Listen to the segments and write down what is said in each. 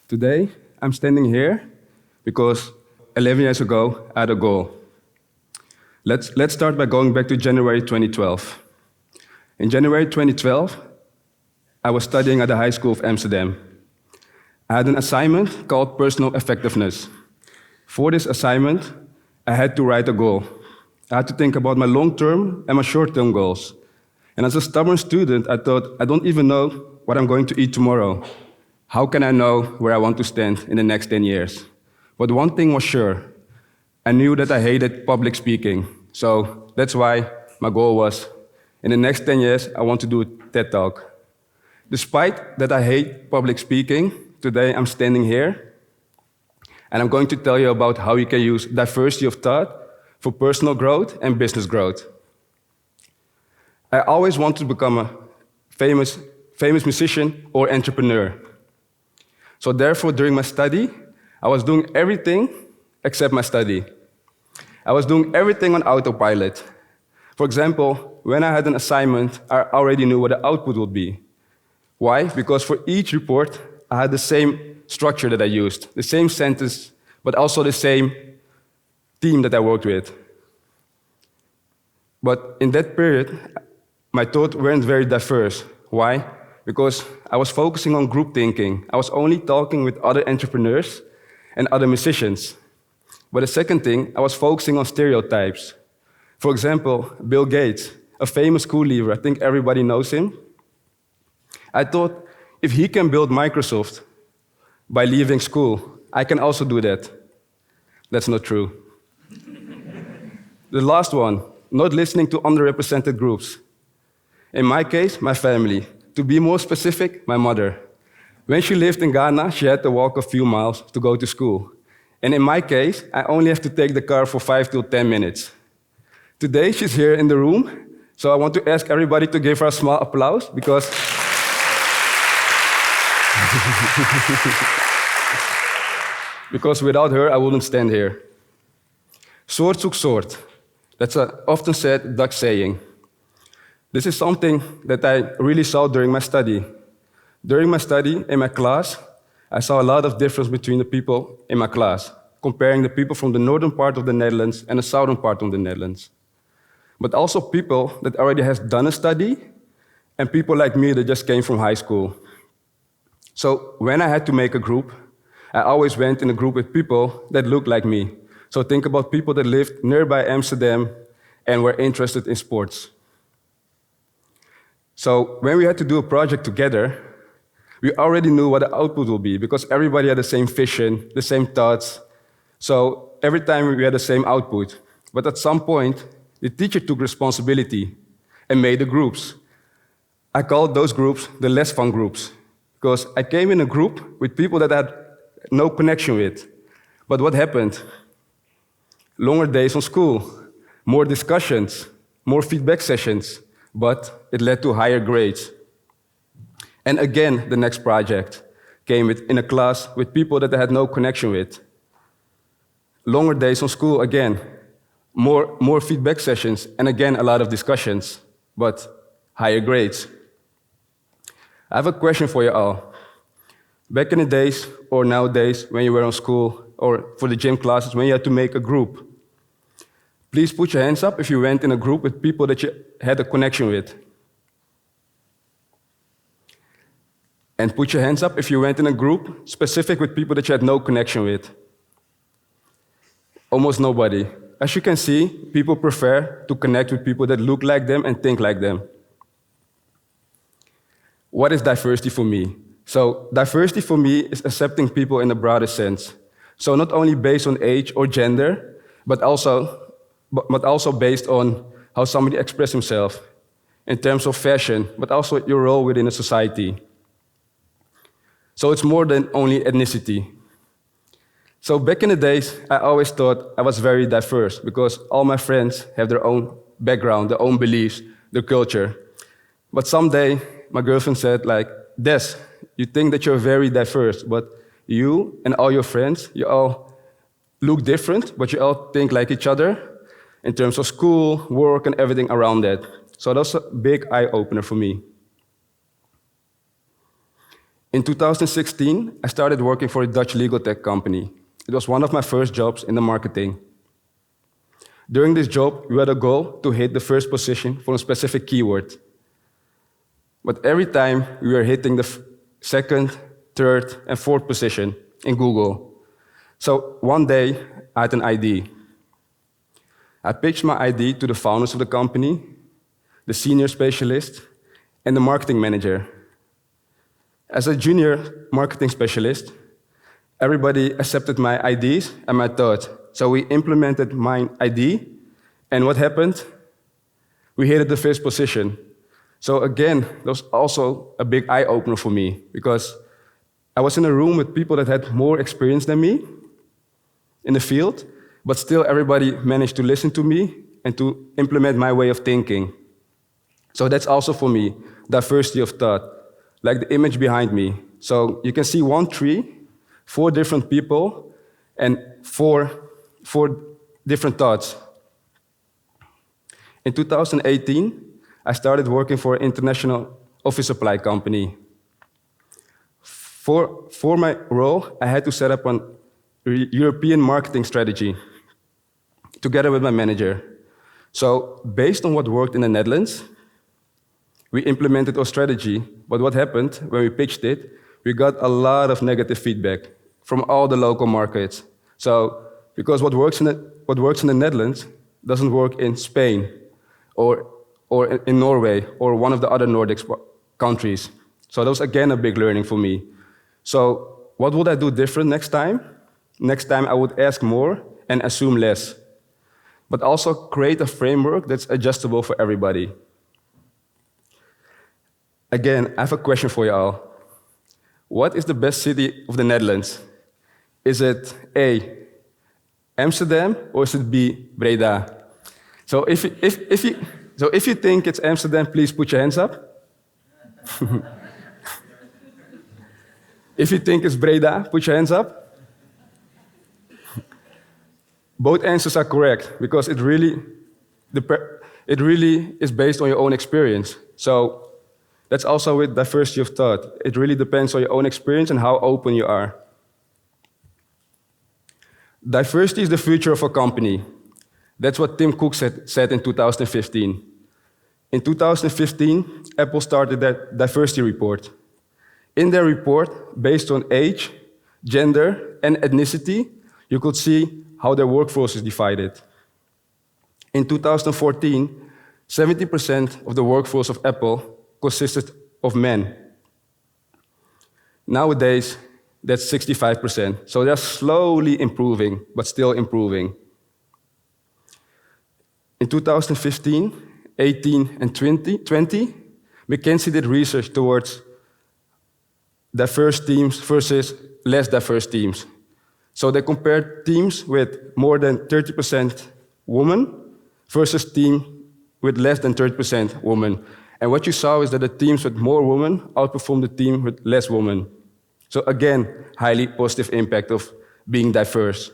Today, I'm standing here because 11 years ago, I had a goal. Let's start by going back to January 2012. In January 2012, I was studying at the High School of Amsterdam. I had an assignment called Personal Effectiveness. For this assignment, I had to write a goal. I had to think about my long-term and my short-term goals. And as a stubborn student, I thought, I don't even know what I'm going to eat tomorrow. How can I know where I want to stand in the next 10 years? But one thing was sure. I knew that I hated public speaking. So that's why my goal was, in the next 10 years, I want to do a TED Talk. Despite that I hate public speaking, today I'm standing here, and I'm going to tell you about how you can use diversity of thought for personal growth and business growth. I always wanted to become a famous musician or entrepreneur. So therefore, during my study, I was doing everything except my study. I was doing everything on autopilot. For example, when I had an assignment, I already knew what the output would be. Why? Because for each report, I had the same structure that I used, the same sentence, but also the same team that I worked with. But in that period, my thoughts weren't very diverse. Why? Because I was focusing on group thinking. I was only talking with other entrepreneurs and other musicians. But the second thing, I was focusing on stereotypes. For example, Bill Gates, a famous school leaver, I think everybody knows him. I thought, if he can build Microsoft by leaving school, I can also do that. That's not true. The last one, not listening to underrepresented groups. In my case, my family. To be more specific, my mother. When she lived in Ghana, she had to walk a few miles to go to school. And in my case, I only have to take the car for 5 to 10 minutes. Today, she's here in the room, so I want to ask everybody to give her a small applause, because because without her, I wouldn't stand here. Soort zoekt soort. That's an often said Dutch saying. This is something that I really saw during my study. During my study, in my class, I saw a lot of difference between the people in my class, comparing the people from the northern part of the Netherlands and the southern part of the Netherlands. But also people that already has done a study, and people like me that just came from high school. So when I had to make a group, I always went in a group with people that looked like me. So think about people that lived nearby Amsterdam and were interested in sports. So when we had to do a project together, we already knew what the output would be, because everybody had the same vision, the same thoughts. So every time we had the same output. But at some point, the teacher took responsibility and made the groups. I called those groups the less fun groups, because I came in a group with people that I had no connection with. But what happened? Longer days on school, more discussions, more feedback sessions, but it led to higher grades. And again, the next project came in a class with people that I had no connection with. Longer days on school again, more feedback sessions, and again, a lot of discussions, but higher grades. I have a question for you all. Back in the days, or nowadays, when you were on school, or for the gym classes, when you had to make a group, please put your hands up if you went in a group with people that you had a connection with. And put your hands up if you went in a group specific with people that you had no connection with. Almost nobody. As you can see, people prefer to connect with people that look like them and think like them. What is diversity for me? So diversity for me is accepting people in a broader sense. So not only based on age or gender, but also based on how somebody expresses himself in terms of fashion, but also your role within a society. So it's more than only ethnicity. So back in the days, I always thought I was very diverse, because all my friends have their own background, their own beliefs, their culture. But someday, my girlfriend said, like, Des, you think that you're very diverse, but you and all your friends, you all look different, but you all think like each other in terms of school, work, and everything around that. So that's a big eye-opener for me. In 2016, I started working for a Dutch legal tech company. It was one of my first jobs in the marketing. During this job, we had a goal to hit the first position for a specific keyword. But every time we were hitting the second, third, and fourth position in Google. So one day, I had an idea. I pitched my idea to the founders of the company, the senior specialist, and the marketing manager. As a junior marketing specialist, everybody accepted my ideas and my thoughts. So we implemented my idea, and what happened? We hit the first position. So again, that was also a big eye-opener for me, because I was in a room with people that had more experience than me in the field, but still everybody managed to listen to me and to implement my way of thinking. So that's also for me, diversity of thought, like the image behind me. So you can see one tree, 4 different people, and four different thoughts. In 2018, I started working for an international office supply company. For my role, I had to set up a European marketing strategy together with my manager. So based on what worked in the Netherlands, we implemented our strategy, but what happened when we pitched it, we got a lot of negative feedback from all the local markets. So, because what works in the Netherlands doesn't work in Spain or in Norway or one of the other Nordic countries. So that was again a big learning for me. So what would I do different next time? Next time I would ask more and assume less, but also create a framework that's adjustable for everybody. Again, I have a question for you all. What is the best city of the Netherlands? Is it A, Amsterdam, or is it B, Breda? So if you think it's Amsterdam, please put your hands up. If you think it's Breda, put your hands up. Both answers are correct, because it really is based on your own experience. So that's also with diversity of thought. It really depends on your own experience and how open you are. Diversity is the future of a company. That's what Tim Cook said in 2015. In 2015, Apple started their diversity report. In their report, based on age, gender, and ethnicity, you could see how their workforce is divided. In 2014, 70% of the workforce of Apple consisted of men. Nowadays, that's 65%. So they're slowly improving, but still improving. In 2015, 18, and 20, McKinsey did research towards diverse teams versus less diverse teams. So they compared teams with more than 30% women versus teams with less than 30% women. And what you saw is that the teams with more women outperformed the team with less women. So again, highly positive impact of being diverse.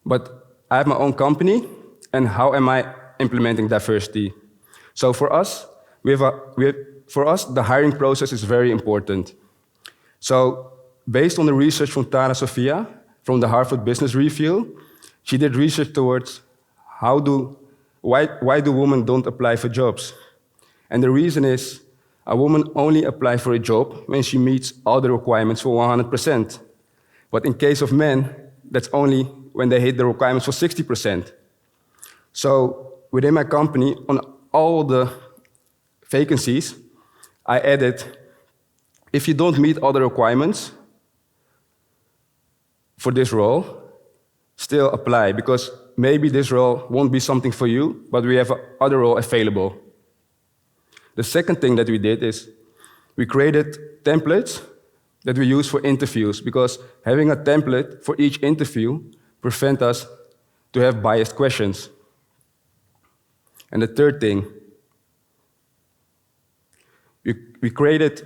But I have my own company, and how am I implementing diversity? So for us, the hiring process is very important. So based on the research from Tara Sofia, from the Harvard Business Review, she did research towards why do women don't apply for jobs? And the reason is, a woman only applies for a job when she meets all the requirements for 100%. But in case of men, that's only when they hit the requirements for 60%. So within my company, on all the vacancies, I added, if you don't meet all the requirements for this role, still apply, because maybe this role won't be something for you, but we have other role available. The second thing that we did is we created templates that we use for interviews, because having a template for each interview prevents us to have biased questions. And the third thing, we created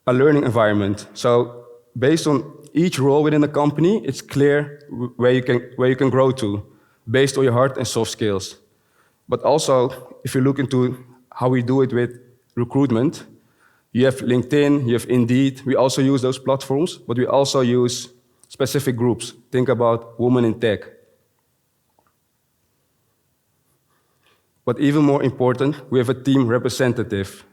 a learning environment. So based on each role within the company, it's clear where you can grow to, based on your hard and soft skills. But also, if you look into how we do it with recruitment, you have LinkedIn, you have Indeed. We also use those platforms, but we also use specific groups. Think about women in tech. But even more important, we have a team representative,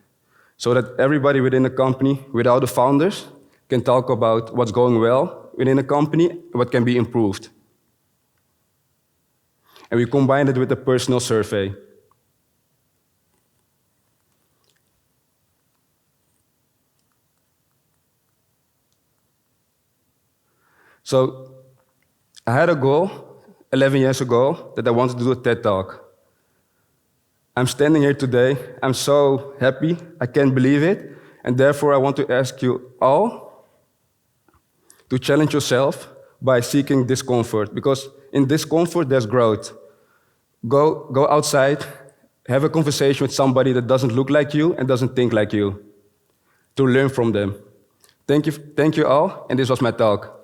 so that everybody within the company, without the founders, can talk about what's going well within the company, what can be improved. And we combine it with a personal survey. So I had a goal 11 years ago that I wanted to do a TED Talk. I'm standing here today. I'm so happy. I can't believe it. And therefore, I want to ask you all to challenge yourself by seeking discomfort, because in discomfort, there's growth. Go outside, have a conversation with somebody that doesn't look like you and doesn't think like you, to learn from them. Thank you all, and this was my talk.